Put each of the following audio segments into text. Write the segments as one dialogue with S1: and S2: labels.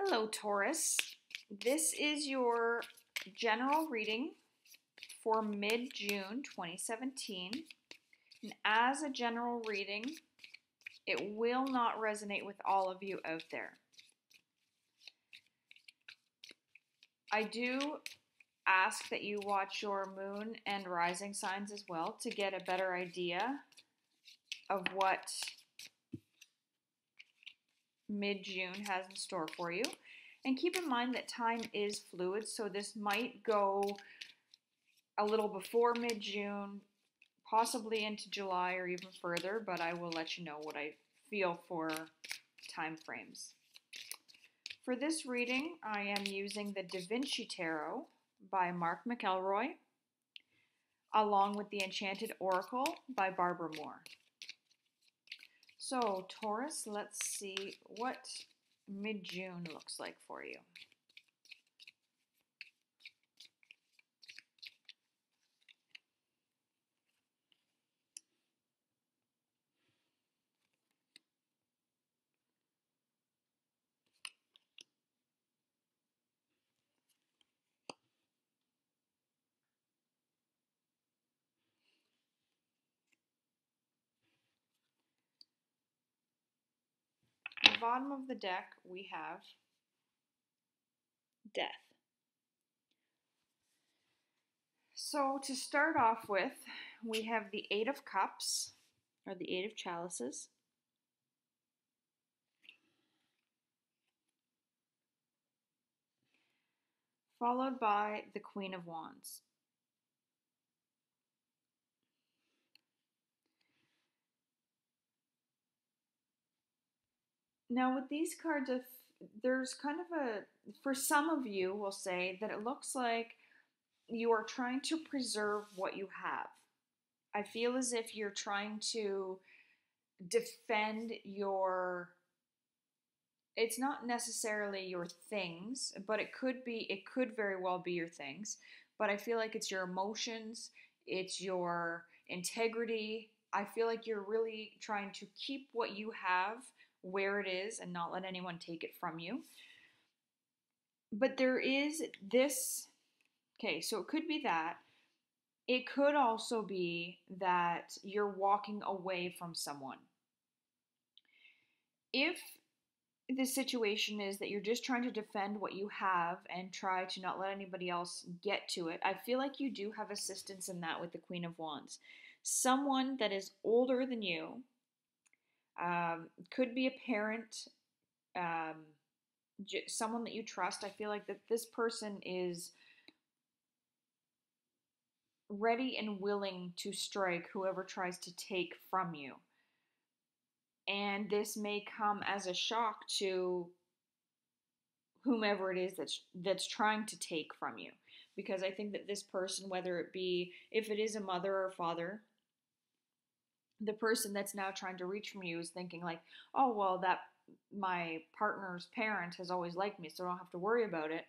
S1: Hello, Taurus. This is your general reading for mid-June 2017. And as a general reading, it will not resonate with all of you out there. I do ask that you watch your moon and rising signs as well to get a better idea of what mid-June has in store for you. And keep in mind that time is fluid, so this might go a little before mid-June, possibly into July or even further, but I will let you know what I feel for time frames. For this reading, I am using the Da Vinci Tarot by Mark McElroy, along with the Enchanted Oracle by Barbara Moore. So, Taurus, let's see what mid-June looks like for you. At the bottom of the deck, we have Death. So to start off with, we have the Eight of Cups, or the Eight of Chalices. Followed by the Queen of Wands. Now with these cards, there's kind of for some of you will say that it looks like you are trying to preserve what you have. I feel as if you're trying to defend it's not necessarily your things, but it could very well be your things, but I feel like it's your emotions, it's your integrity. I feel like you're really trying to keep what you have where it is and not let anyone take it from you. But there is this, okay, so it could be that. It could also be that you're walking away from someone. If the situation is that you're just trying to defend what you have and try to not let anybody else get to it, I feel like you do have assistance in that with the Queen of Wands. Someone that is older than you, could be a parent, someone that you trust. I feel like that this person is ready and willing to strike whoever tries to take from you. And this may come as a shock to whomever it is that's trying to take from you. Because I think that this person, whether it be, if it is a mother or father, the person that's now trying to reach from you is thinking like, oh, well, that my partner's parent has always liked me, so I don't have to worry about it.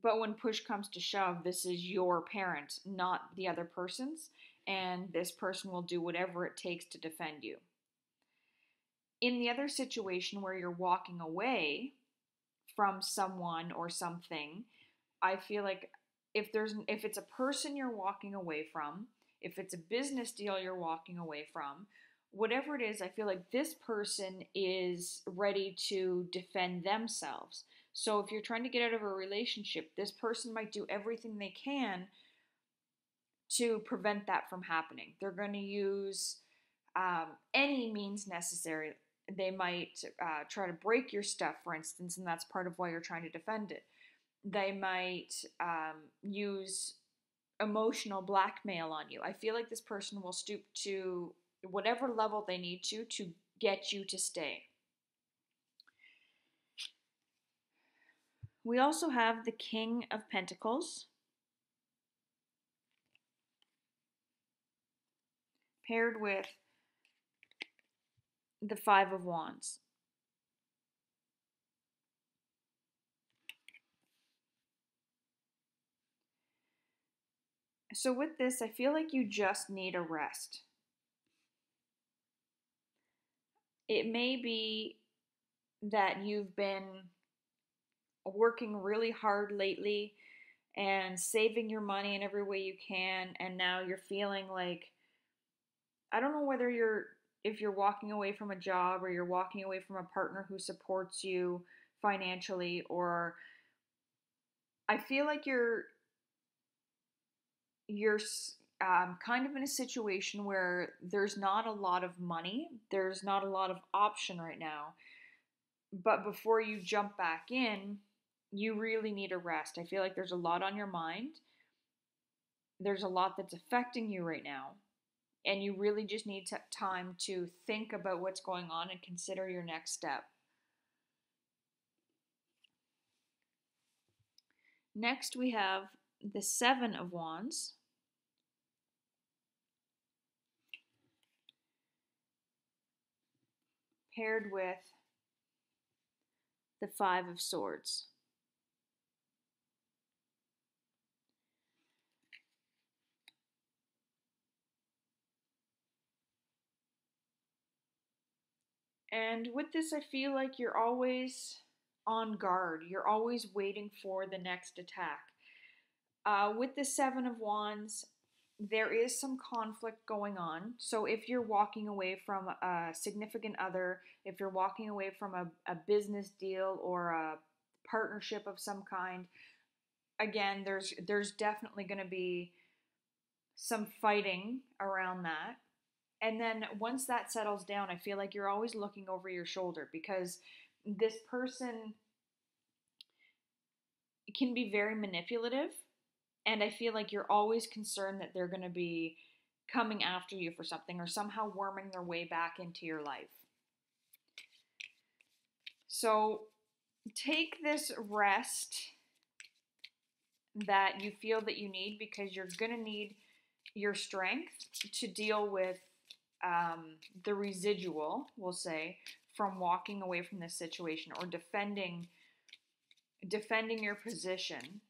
S1: But when push comes to shove, this is your parent, not the other person's, and this person will do whatever it takes to defend you. In the other situation where you're walking away from someone or something, I feel like if it's a person you're walking away from, if it's a business deal you're walking away from, whatever it is, I feel like this person is ready to defend themselves. So if you're trying to get out of a relationship, this person might do everything they can to prevent that from happening. They're going to use any means necessary. They might try to break your stuff, for instance, and that's part of why you're trying to defend it. They might use emotional blackmail on you. I feel like this person will stoop to whatever level they need to get you to stay. We also have the King of Pentacles paired with the Five of Wands. So with this, I feel like you just need a rest. It may be that you've been working really hard lately and saving your money in every way you can, and now you're feeling like, I don't know whether if you're walking away from a job or you're walking away from a partner who supports you financially, or I feel like you're kind of in a situation where there's not a lot of money, there's not a lot of option right now. But before you jump back in, you really need a rest. I feel like there's a lot on your mind. There's a lot that's affecting you right now. And you really just need time to think about what's going on and consider your next step. Next, we have the Seven of Wands, paired with the Five of Swords. And with this, I feel like you're always on guard. You're always waiting for the next attack. With the Seven of Wands, there is some conflict going on. So if you're walking away from a significant other, if you're walking away from a business deal or a partnership of some kind, again, there's definitely going to be some fighting around that. And then once that settles down, I feel like you're always looking over your shoulder, because this person can be very manipulative. And I feel like you're always concerned that they're going to be coming after you for something or somehow worming their way back into your life. So take this rest that you feel that you need, because you're going to need your strength to deal with the residual, we'll say, from walking away from this situation or defending your position.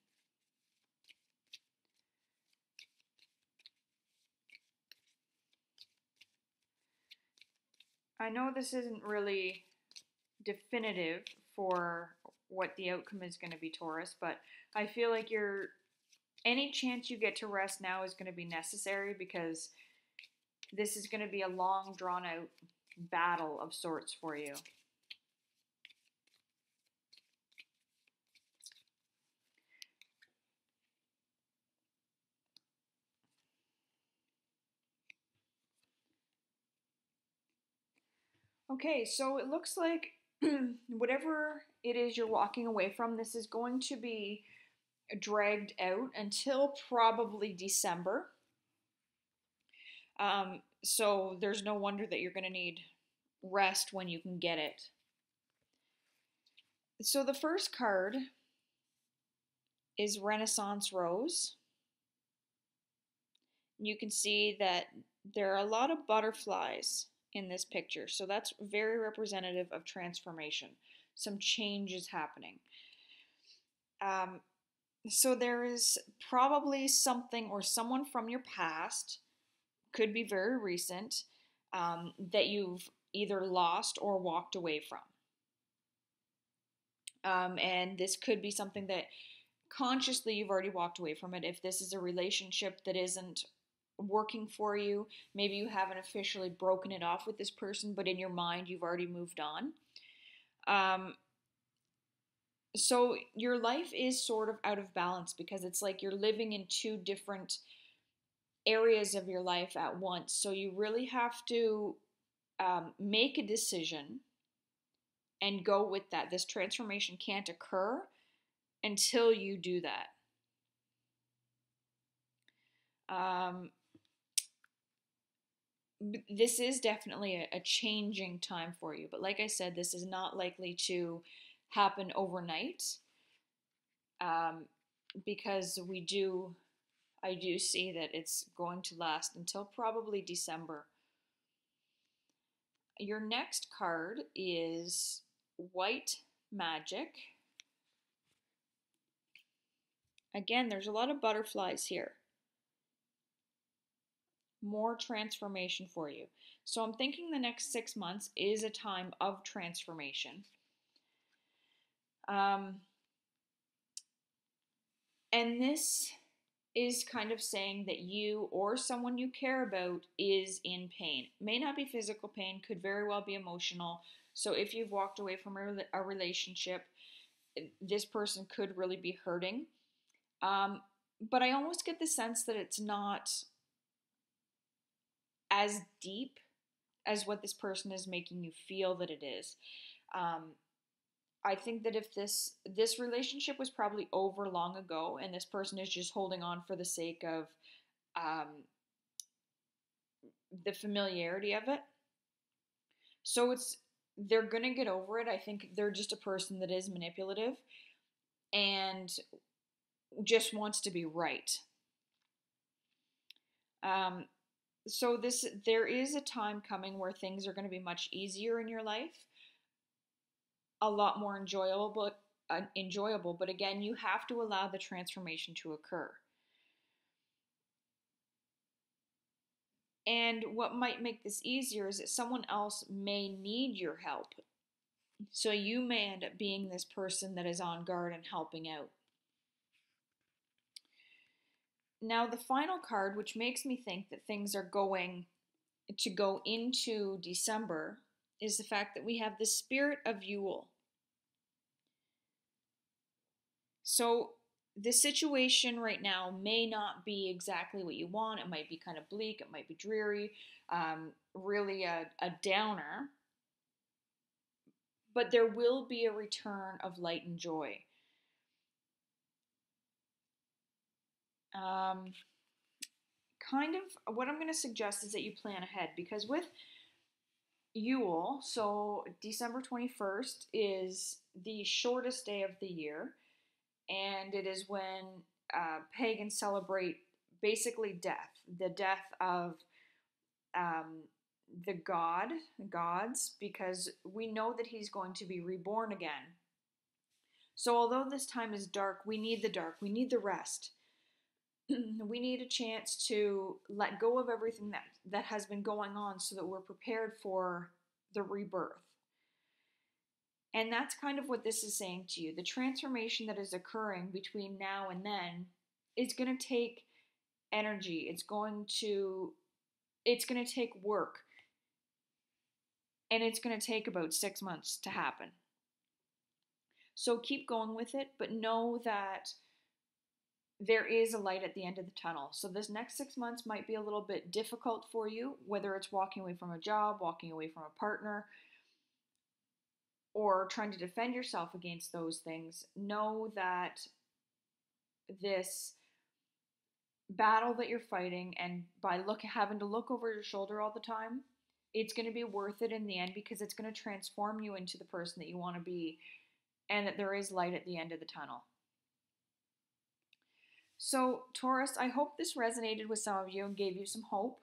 S1: I know this isn't really definitive for what the outcome is going to be, Taurus, but I feel like any chance you get to rest now is going to be necessary, because this is going to be a long, drawn out battle of sorts for you. Okay, so it looks like whatever it is you're walking away from, this is going to be dragged out until probably December. So there's no wonder that you're going to need rest when you can get it. So the first card is Renaissance Rose. You can see that there are a lot of butterflies in this picture. So that's very representative of transformation. Some change is happening. So there is probably something or someone from your past, could be very recent, that you've either lost or walked away from. And this could be something that consciously you've already walked away from it. If this is a relationship that isn't working for you, maybe you haven't officially broken it off with this person, but in your mind you've already moved on. So your life is sort of out of balance, because it's like you're living in two different areas of your life at once. So you really have to make a decision and go with that. This transformation can't occur until you do that. This is definitely a changing time for you. But like I said, this is not likely to happen overnight, because I do see that it's going to last until probably December. Your next card is White Magic. Again, there's a lot of butterflies here. More transformation for you. So I'm thinking the next 6 months is a time of transformation. And this is kind of saying that you or someone you care about is in pain. May not be physical pain, could very well be emotional. So if you've walked away from a relationship, this person could really be hurting. But I almost get the sense that it's not as deep as what this person is making you feel that it is. Um, I think that if this relationship was probably over long ago, and this person is just holding on for the sake of um, the familiarity of it, so they're gonna get over it. I think they're just a person that is manipulative and just wants to be right. Um, so there is a time coming where things are going to be much easier in your life, a lot more enjoyable. But again, you have to allow the transformation to occur. And what might make this easier is that someone else may need your help. So you may end up being this person that is on guard and helping out. Now, the final card, which makes me think that things are going to go into December, is the fact that we have the spirit of Yule. So the situation right now may not be exactly what you want. It might be kind of bleak, it might be dreary, really a downer. But there will be a return of light and joy. Um, Kind of what I'm going to suggest is that you plan ahead, because with Yule, so December 21st is the shortest day of the year, and it is when pagans celebrate basically death, the death of um, the gods, because we know that he's going to be reborn again. So although this time is dark, we need the dark, we need the rest. We need a chance to let go of everything that has been going on so that we're prepared for the rebirth. And that's kind of what this is saying to you. The transformation that is occurring between now and then is going to take energy. It's going to take work. And it's going to take about 6 months to happen. So keep going with it, but know that there is a light at the end of the tunnel. So this next 6 months might be a little bit difficult for you, whether it's walking away from a job, walking away from a partner, or trying to defend yourself against those things. Know that this battle that you're fighting, and by having to look over your shoulder all the time, it's going to be worth it in the end, because it's going to transform you into the person that you want to be, and that there is light at the end of the tunnel. So, Taurus, I hope this resonated with some of you and gave you some hope.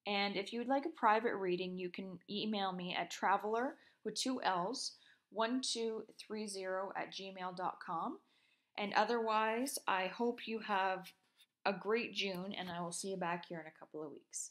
S1: And if you would like a private reading, you can email me at traveler with 2 L's 1230 @gmail.com. And otherwise, I hope you have a great June, and I will see you back here in a couple of weeks.